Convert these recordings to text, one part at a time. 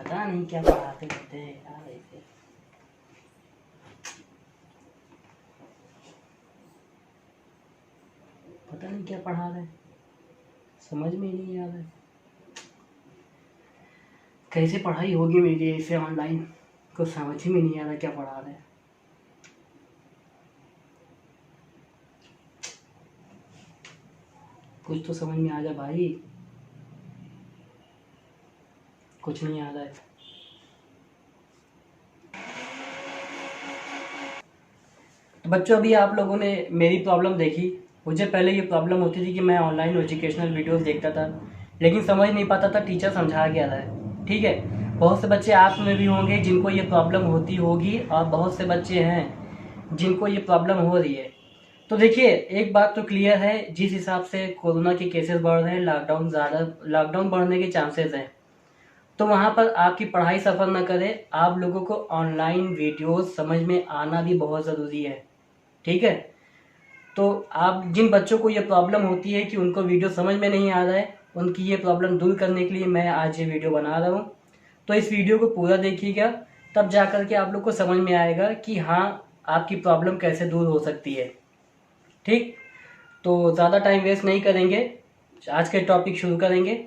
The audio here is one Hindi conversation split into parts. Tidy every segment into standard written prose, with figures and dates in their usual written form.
पता नहीं क्या पढ़ाते रहते हैं यार ऐसे। पता नहीं क्या पढ़ा रहे हैं, समझ में ही नहीं आ रहा है। कैसे पढ़ाई होगी मेरी ऐसे ऑनलाइन, कुछ समझ ही में नहीं आ रहा क्या पढ़ा रहे हैं। कुछ तो समझ में आ जा भाई, कुछ नहीं आ रहा है। तो बच्चों अभी आप लोगों ने मेरी प्रॉब्लम देखी। मुझे पहले ये प्रॉब्लम होती थी कि मैं ऑनलाइन एजुकेशनल वीडियोस देखता था, लेकिन समझ नहीं पाता था टीचर समझा क्या रहा है। ठीक है, बहुत से बच्चे आप में भी होंगे जिनको ये प्रॉब्लम होती होगी, और बहुत से बच्चे हैं जिनको ये प्रॉब्लम हो रही है। तो देखिए, एक बात तो क्लियर है, जिस हिसाब से कोरोना के केसेस बढ़ रहे हैं, लॉकडाउन बढ़ने के चांसेस हैं, तो वहाँ पर आपकी पढ़ाई सफ़र न करे, आप लोगों को ऑनलाइन वीडियोस समझ में आना भी बहुत ज़रूरी है। ठीक है, तो आप जिन बच्चों को ये प्रॉब्लम होती है कि उनको वीडियो समझ में नहीं आ रहा है, उनकी ये प्रॉब्लम दूर करने के लिए मैं आज ये वीडियो बना रहा हूँ। तो इस वीडियो को पूरा देखिएगा, तब जा कर के आप लोग को समझ में आएगा कि हाँ, आपकी प्रॉब्लम कैसे दूर हो सकती है। ठीक, तो ज़्यादा टाइम वेस्ट नहीं करेंगे, आज के टॉपिक शुरू करेंगे।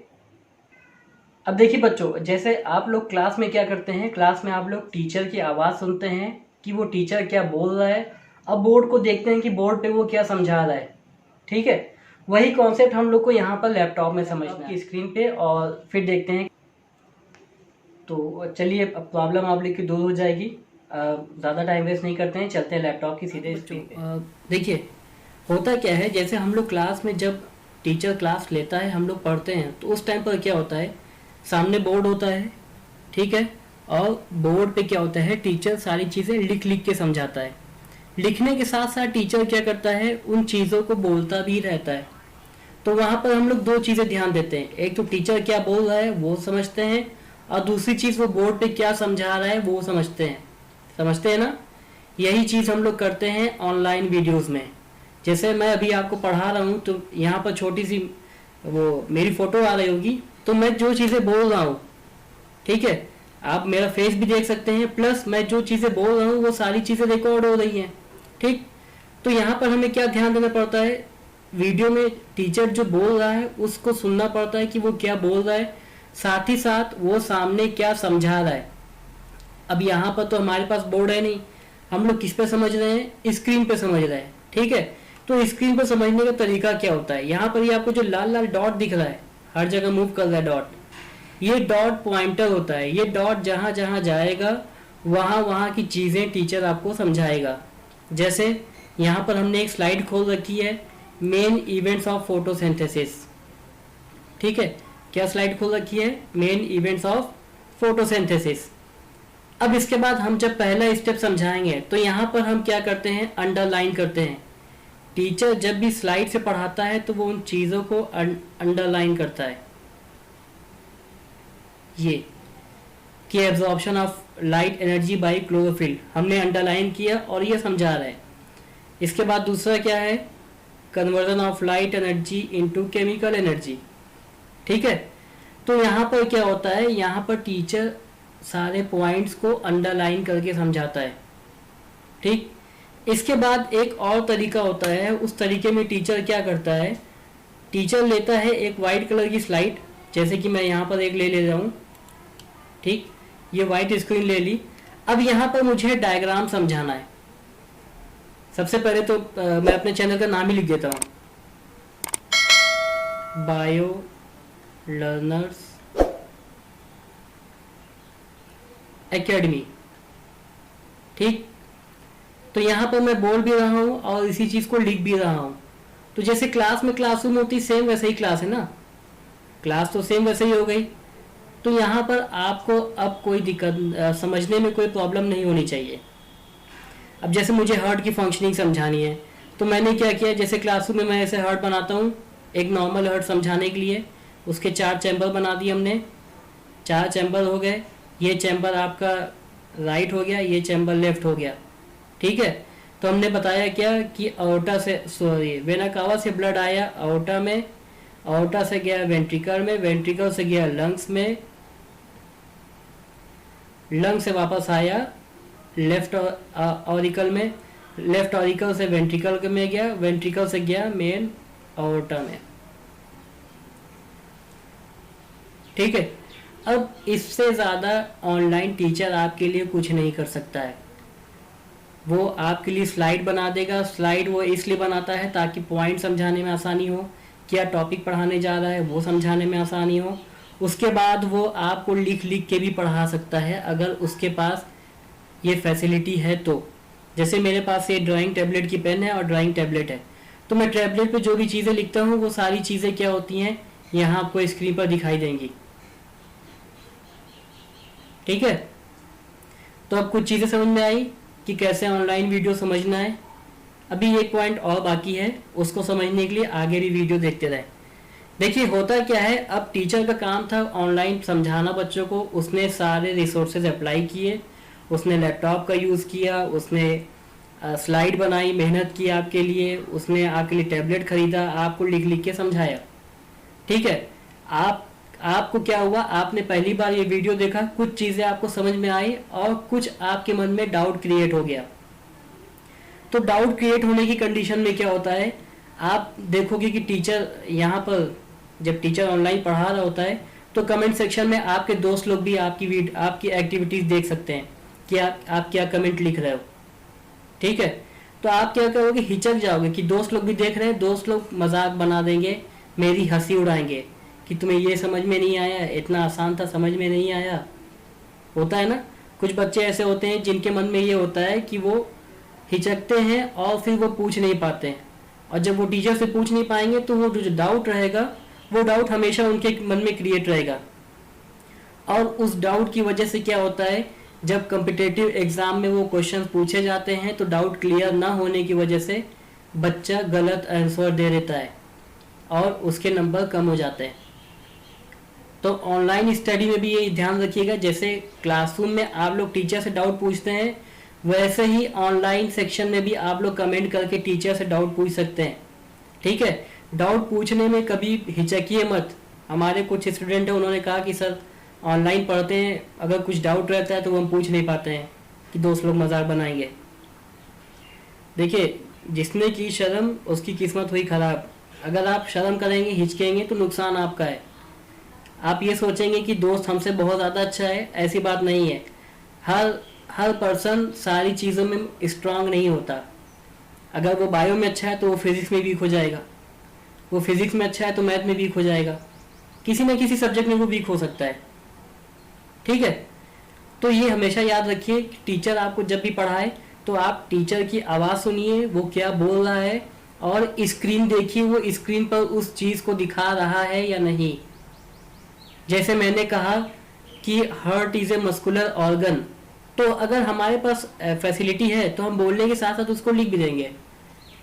अब देखिए बच्चों, जैसे आप लोग क्लास में क्या करते हैं, क्लास में आप लोग टीचर की आवाज़ सुनते हैं कि वो टीचर क्या बोल रहा है, अब बोर्ड को देखते हैं कि बोर्ड पे वो क्या समझा रहा है। ठीक है, वही कॉन्सेप्ट हम लोग को यहाँ पर लैपटॉप में समझना है, स्क्रीन पे, और फिर देखते हैं। तो चलिए, अब प्रॉब्लम आप लोग की दूर हो जाएगी। ज़्यादा टाइम वेस्ट नहीं करते हैं, चलते हैं लैपटॉप की सीधे स्क्रीन पे। देखिए, होता क्या है, जैसे हम लोग क्लास में जब टीचर क्लास लेता है, हम लोग पढ़ते हैं, तो उस टाइम पर क्या होता है, सामने बोर्ड होता है। ठीक है, और बोर्ड पे क्या होता है, टीचर सारी चीज़ें लिख लिख के समझाता है। लिखने के साथ साथ टीचर क्या करता है, उन चीज़ों को बोलता भी रहता है। तो वहाँ पर हम लोग दो चीज़ें ध्यान देते हैं, एक तो टीचर क्या बोल रहा है वो समझते हैं, और दूसरी चीज़ वो बोर्ड पे क्या समझा रहा है वो समझते हैं ना। यही चीज़ हम लोग करते हैं ऑनलाइन वीडियोस में। जैसे मैं अभी आपको पढ़ा रहा हूँ, तो यहाँ पर छोटी सी वो मेरी फ़ोटो आ रही होगी, तो मैं जो चीज़ें बोल रहा हूँ, ठीक है, आप मेरा फेस भी देख सकते हैं, प्लस मैं जो चीज़ें बोल रहा हूँ वो सारी चीज़ें रिकॉर्ड हो रही हैं। ठीक, तो यहाँ पर हमें क्या ध्यान देना पड़ता है, वीडियो में टीचर जो बोल रहा है उसको सुनना पड़ता है कि वो क्या बोल रहा है, साथ ही साथ वो सामने क्या समझा रहा है। अब यहाँ पर तो हमारे पास बोर्ड है नहीं, हम लोग किस पे समझ रहे हैं, स्क्रीन पे समझ रहे हैं। ठीक है, तो स्क्रीन पर समझने का तरीका क्या होता है, यहाँ पर ये आपको जो लाल लाल डॉट दिख रहा है, हर जगह मूव कर रहा है डॉट, ये डॉट पॉइंटर होता है। ये डॉट जहाँ जहाँ जाएगा वहाँ वहाँ की चीज़ें टीचर आपको समझाएगा। जैसे यहाँ पर हमने एक स्लाइड खोल रखी है, मेन इवेंट्स ऑफ फोटोसिंथेसिस। ठीक है, क्या स्लाइड खोल रखी है, मेन इवेंट्स ऑफ फोटोसिंथेसिस। अब इसके बाद हम जब पहला स्टेप समझाएंगे, तो यहाँ पर हम क्या करते हैं, अंडरलाइन करते हैं। टीचर जब भी स्लाइड से पढ़ाता है तो वो उन चीज़ों को अंडरलाइन करता है। ये कि absorption of light energy by chlorophyll हमने अंडरलाइन किया और ये समझा रहा है। इसके बाद दूसरा क्या है, conversion of light energy into chemical energy. ठीक है, तो यहाँ पर क्या होता है, यहाँ पर टीचर सारे पॉइंट्स को अंडरलाइन करके समझाता है। ठीक, इसके बाद एक और तरीका होता है, उस तरीके में टीचर क्या करता है, टीचर लेता है एक वाइट कलर की स्लाइड, जैसे कि मैं यहाँ पर एक ले रहा हूँ। ठीक, ये वाइट स्क्रीन ले ली। अब यहाँ पर मुझे डायग्राम समझाना है। सबसे पहले तो मैं अपने चैनल का नाम ही लिख देता हूँ, बायो लर्नर्स एकेडमी। ठीक, तो यहाँ पर मैं बोल भी रहा हूँ और इसी चीज़ को लिख भी रहा हूँ। तो जैसे क्लास में क्लासरूम होती, सेम वैसे ही क्लास है ना, क्लास तो सेम वैसे ही हो गई। तो यहाँ पर आपको अब कोई दिक्कत, समझने में कोई प्रॉब्लम नहीं होनी चाहिए। अब जैसे मुझे हार्ट की फंक्शनिंग समझानी है, तो मैंने क्या किया, जैसे क्लासरूम में मैं ऐसे हार्ट बनाता हूँ, एक नॉर्मल हार्ट समझाने के लिए उसके 4 चैम्बर बना दिए हमने। 4 चैम्बर हो गए, ये चैम्बर आपका राइट हो गया, ये चैम्बर लेफ्ट हो गया। ठीक है, तो हमने बताया क्या कि अओर्टा से, सॉरी, वेना कावा से ब्लड आया अओर्टा में, अओर्टा से गया वेंट्रिकल में, वेंट्रिकल से गया लंग्स में, लंग से वापस आया लेफ्ट ऑरिकल में, लेफ्ट ऑरिकल से वेंट्रिकल में गया, वेंट्रिकल से गया मेन ऑर्टा में। ठीक है, अब इससे ज़्यादा ऑनलाइन टीचर आपके लिए कुछ नहीं कर सकता है। वो आपके लिए स्लाइड बना देगा। स्लाइड वो इसलिए बनाता है ताकि पॉइंट समझाने में आसानी हो, क्या टॉपिक पढ़ाने जा रहा है वो समझाने में आसानी हो। उसके बाद वो आपको लिख लिख के भी पढ़ा सकता है अगर उसके पास ये फैसिलिटी है तो। जैसे मेरे पास ये ड्राइंग टैबलेट की पेन है और ड्राइंग टैबलेट है, तो मैं टैबलेट पे जो भी चीज़ें लिखता हूँ वो सारी चीज़ें क्या होती हैं, यहाँ आपको स्क्रीन पर दिखाई देंगी। ठीक है, तो अब कुछ चीज़ें समझ में आई कि कैसे ऑनलाइन वीडियो समझना है। अभी एक पॉइंट और बाकी है, उसको समझने के लिए आगे भी वीडियो देखते रहे। देखिए होता क्या है, अब टीचर का काम था ऑनलाइन समझाना बच्चों को। उसने सारे रिसोर्सेज अप्लाई किए, उसने लैपटॉप का यूज़ किया, उसने स्लाइड बनाई, मेहनत की आपके लिए, उसने आपके लिए टैबलेट खरीदा, आपको लिख लिख के समझाया। ठीक है, आपको क्या हुआ, आपने पहली बार ये वीडियो देखा, कुछ चीज़ें आपको समझ में आई और कुछ आपके मन में डाउट क्रिएट हो गया। तो डाउट क्रिएट होने की कंडीशन में क्या होता है, आप देखोगे कि टीचर यहाँ पर जब टीचर ऑनलाइन पढ़ा रहा होता है तो कमेंट सेक्शन में आपके दोस्त लोग भी आपकी एक्टिविटीज़ देख सकते हैं कि आप क्या कमेंट लिख रहे हो। ठीक है, तो आप क्या करोगे, हिचक जाओगे कि दोस्त लोग भी देख रहे हैं, दोस्त लोग मजाक बना देंगे, मेरी हंसी उड़ाएंगे कि तुम्हें ये समझ में नहीं आया, इतना आसान था समझ में नहीं आया। होता है ना, कुछ बच्चे ऐसे होते हैं जिनके मन में ये होता है कि वो हिचकते हैं और फिर वो पूछ नहीं पाते हैं, और जब वो टीचर से पूछ नहीं पाएंगे तो वो जो डाउट रहेगा वो डाउट हमेशा उनके मन में क्रिएट रहेगा। और उस डाउट की वजह से क्या होता है, जब कॉम्पिटिटिव एग्जाम में वो क्वेश्चन पूछे जाते हैं तो डाउट क्लियर ना होने की वजह से बच्चा गलत आंसर दे देता है और उसके नंबर कम हो जाते हैं। तो ऑनलाइन स्टडी में भी ये ध्यान रखिएगा, जैसे क्लासरूम में आप लोग टीचर से डाउट पूछते हैं वैसे ही ऑनलाइन सेक्शन में भी आप लोग कमेंट करके टीचर से डाउट पूछ सकते हैं। ठीक है, डाउट पूछने में कभी हिचकिए मत। हमारे कुछ स्टूडेंट हैं, उन्होंने कहा कि सर ऑनलाइन पढ़ते हैं, अगर कुछ डाउट रहता है तो वो हम पूछ नहीं पाते हैं कि दोस्त लोग मजाक बनाएंगे। देखिए, जिसने की शर्म उसकी किस्मत हुई खराब। अगर आप शर्म करेंगे, हिचकेंगे तो नुकसान आपका है। आप ये सोचेंगे कि दोस्त हमसे बहुत ज़्यादा अच्छा है, ऐसी बात नहीं है। हर पर्सन सारी चीज़ों में स्ट्रांग नहीं होता। अगर वो बायो में अच्छा है तो वो फिजिक्स में वीक हो जाएगा, वो फिजिक्स में अच्छा है तो मैथ में वीक हो जाएगा, किसी न किसी सब्जेक्ट में वो वीक हो सकता है। ठीक है, तो ये हमेशा याद रखिए कि टीचर आपको जब भी पढ़ाए तो आप टीचर की आवाज़ सुनिए, वो क्या बोल रहा है, और स्क्रीन देखिए वो स्क्रीन पर उस चीज़ को दिखा रहा है या नहीं। जैसे मैंने कहा कि heart is a muscular organ, तो अगर हमारे पास फैसिलिटी है तो हम बोलने के साथ साथ उसको लिख भी देंगे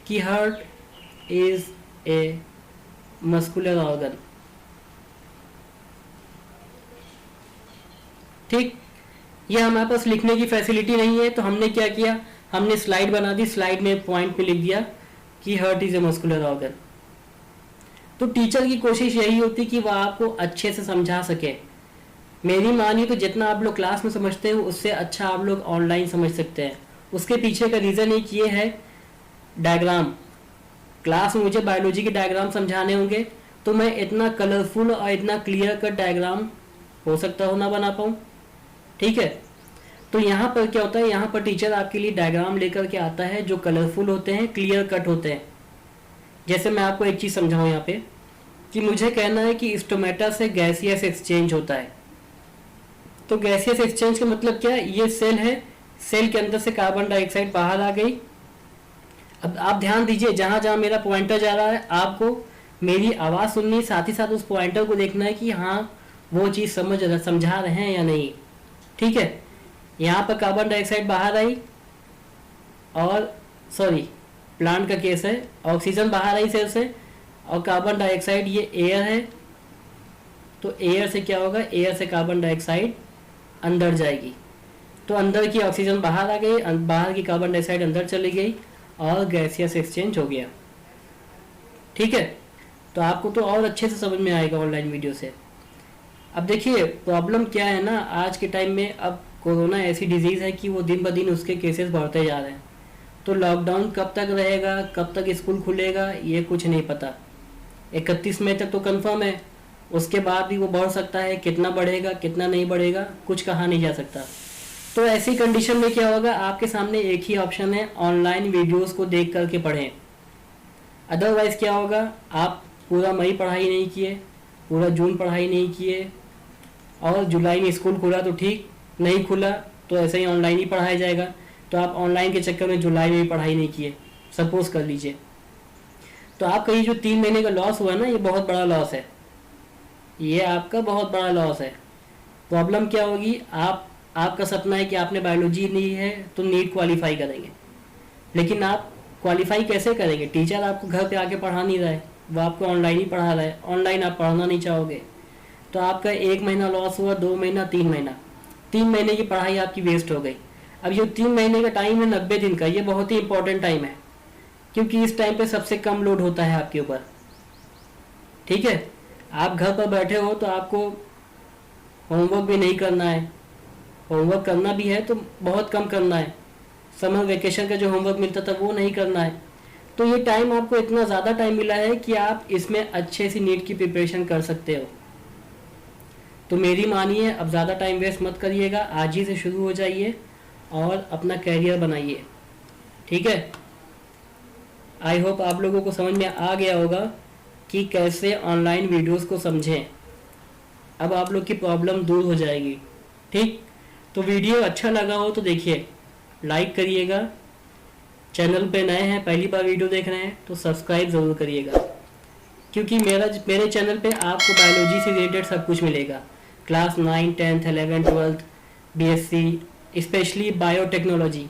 कि heart is a muscular organ. ठीक, ये हमारे पास लिखने की फैसिलिटी नहीं है तो हमने क्या किया, हमने स्लाइड बना दी, स्लाइड में पॉइंट पे लिख दिया कि heart is a muscular organ. तो टीचर की कोशिश यही होती कि वह आपको अच्छे से समझा सके। मेरी मानिए तो जितना आप लोग क्लास में समझते हो उससे अच्छा आप लोग ऑनलाइन समझ सकते हैं। उसके पीछे का रीज़न एक ये है, डायग्राम। क्लास में मुझे बायोलॉजी के डायग्राम समझाने होंगे तो मैं इतना कलरफुल और इतना क्लियर कट डायग्राम हो सकता हो ना बना पाऊँ। ठीक है, तो यहाँ पर क्या होता है, यहाँ पर टीचर आपके लिए डायग्राम लेकर के आता है जो कलरफुल होते हैं, क्लियर कट होते हैं। जैसे मैं आपको एक चीज़ समझाऊँ यहाँ पे कि मुझे कहना है कि स्टोमेटा से गैसियस एक्सचेंज होता है। तो गैसियस एक्सचेंज का मतलब क्या है, ये सेल है, सेल के अंदर से कार्बन डाइऑक्साइड बाहर आ गई। अब आप ध्यान दीजिए, जहाँ जहाँ मेरा पॉइंटर जा रहा है आपको मेरी आवाज़ सुननी, साथ ही साथ उस पॉइंटर को देखना है कि हाँ वो चीज़ समझा रहे हैं या नहीं। ठीक है, यहाँ पर कार्बन डाइऑक्साइड बाहर आई, और सॉरी प्लांट का केस है, ऑक्सीजन बाहर आई सेल से, और कार्बन डाइऑक्साइड ये एयर है, तो एयर से क्या होगा, एयर से कार्बन डाइऑक्साइड अंदर जाएगी, तो अंदर की ऑक्सीजन बाहर आ गई, बाहर की कार्बन डाइऑक्साइड अंदर चली गई और गैसियस एक्सचेंज हो गया। ठीक है, तो आपको तो और अच्छे से समझ में आएगा ऑनलाइन वीडियो से। अब देखिए प्रॉब्लम क्या है ना, आज के टाइम में अब कोरोना ऐसी डिजीज़ है कि वो दिन ब दिन उसके केसेस बढ़ते जा रहे हैं। तो लॉकडाउन कब तक रहेगा, कब तक स्कूल खुलेगा, ये कुछ नहीं पता। 31 मई तक तो कंफर्म है, उसके बाद भी वो बढ़ सकता है। कितना बढ़ेगा कितना नहीं बढ़ेगा कुछ कहा नहीं जा सकता। तो ऐसी कंडीशन में क्या होगा, आपके सामने एक ही ऑप्शन है, ऑनलाइन वीडियोस को देख करके पढ़ें। अदरवाइज़ क्या होगा, आप पूरा मई पढ़ाई नहीं किए, पूरा जून पढ़ाई नहीं किए, और जुलाई में स्कूल खुला तो ठीक, नहीं खुला तो ऐसे ही ऑनलाइन ही पढ़ाया जाएगा। तो आप ऑनलाइन के चक्कर में जुलाई में भी पढ़ाई नहीं किए, सपोज कर लीजिए, तो आपका ये जो 3 महीने का लॉस हुआ ना, ये बहुत बड़ा लॉस है, ये आपका बहुत बड़ा लॉस है। प्रॉब्लम क्या होगी, आपका सपना है कि आपने बायोलॉजी ली है तो नीट क्वालिफाई करेंगे, लेकिन आप क्वालिफाई कैसे करेंगे? टीचर आपको घर पे आके पढ़ा नहीं रहा है, वो आपको ऑनलाइन ही पढ़ा रहा है, ऑनलाइन आप पढ़ना नहीं चाहोगे, तो आपका 1 महीना लॉस हुआ, 2 महीना, 3 महीना, 3 महीने की पढ़ाई आपकी वेस्ट हो गई। अब ये 3 महीने का टाइम है 90 दिन का, ये बहुत ही इंपॉर्टेंट टाइम है, क्योंकि इस टाइम पे सबसे कम लोड होता है आपके ऊपर। ठीक है, आप घर पर बैठे हो तो आपको होमवर्क भी नहीं करना है, होमवर्क करना भी है तो बहुत कम करना है। समर वेकेशन का जो होमवर्क मिलता था वो नहीं करना है। तो ये टाइम आपको इतना ज़्यादा टाइम मिला है कि आप इसमें अच्छे से नीट की प्रिपरेशन कर सकते हो। तो मेरी मानिए, अब ज़्यादा टाइम वेस्ट मत करिएगा, आज ही से शुरू हो जाइए और अपना कैरियर बनाइए। ठीक है, आई होप आप लोगों को समझ में आ गया होगा कि कैसे ऑनलाइन वीडियोस को समझें। अब आप लोग की प्रॉब्लम दूर हो जाएगी। ठीक, तो वीडियो अच्छा लगा हो तो देखिए, लाइक करिएगा, चैनल पे नए हैं, पहली बार वीडियो देख रहे हैं तो सब्सक्राइब ज़रूर करिएगा, क्योंकि मेरे चैनल पे आपको बायोलॉजी से रिलेटेड सब कुछ मिलेगा। Class 9, 10th, 11th, 12th, BSc, specially biotechnology.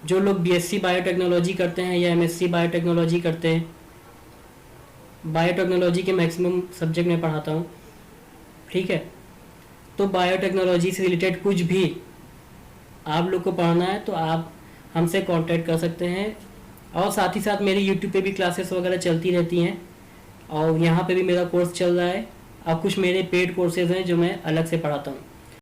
जो लोग बीएससी बायोटेक्नोलॉजी करते हैं या एमएससी बायोटेक्नोलॉजी करते हैं, बायोटेक्नोलॉजी के मैक्सिमम सब्जेक्ट में पढ़ाता हूँ। ठीक है, तो बायोटेक्नोलॉजी से रिलेटेड कुछ भी आप लोग को पढ़ना है तो आप हमसे कांटेक्ट कर सकते हैं। और साथ ही साथ मेरी यूट्यूब पे भी क्लासेस वगैरह चलती रहती हैं, और यहाँ पे भी मेरा कोर्स चल रहा है, और कुछ मेरे पेड कोर्सेज हैं जो मैं अलग से पढ़ाता हूँ।